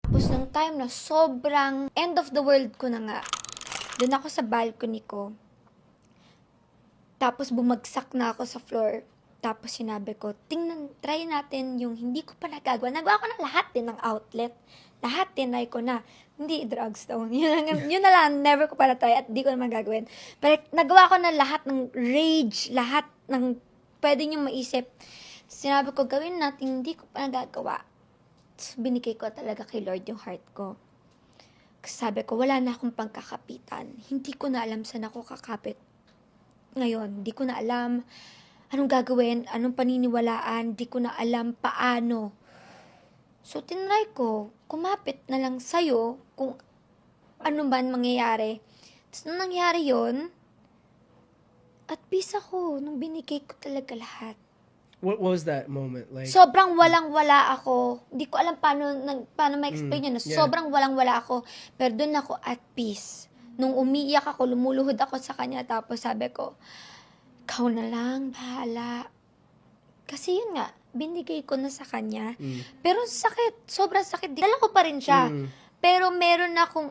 Tapos nung time na sobrang end of the world ko na nga, doon ako sa balcony ko. Tapos bumagsak na ako sa floor. Tapos sinabi ko, try natin yung hindi ko pa nagagawa. Nagawa ko na lahat din ng outlet. Lahat tinry ko na. Hindi drugs daw. Yun na lang, never ko pa na-try at di ko naman gagawin. Pero nagawa ko na lahat ng rage, lahat ng pwede nyo maisip. Sinabi ko, gawin natin, hindi ko pa nagagawa. So, binigay ko talaga kay Lord yung heart ko. Kasi sabi ko, wala na akong pangkakapitan. Hindi ko na alam saan ako kakapit. Ngayon, di ko na alam anong gagawin, anong paniniwalaan, di ko na alam paano. So, tinry ko, kumapit na lang sa'yo kung ano man mangyayari. Tapos, nung nangyari yon at peace ako, nung binigay ko talaga lahat. What was that moment like? Sobrang walang-wala ako. Hindi ko alam paano ma-explain yun. yeah. Sobrang walang-wala ako. Pero doon ako at peace. Nung umiiyak ako, lumuluhod ako sa kanya. Tapos sabi ko, ikaw na lang, bahala. Kasi yun nga, binigay ko na sa kanya. Pero sakit, sobrang sakit. Dala ko pa rin siya. Pero meron akong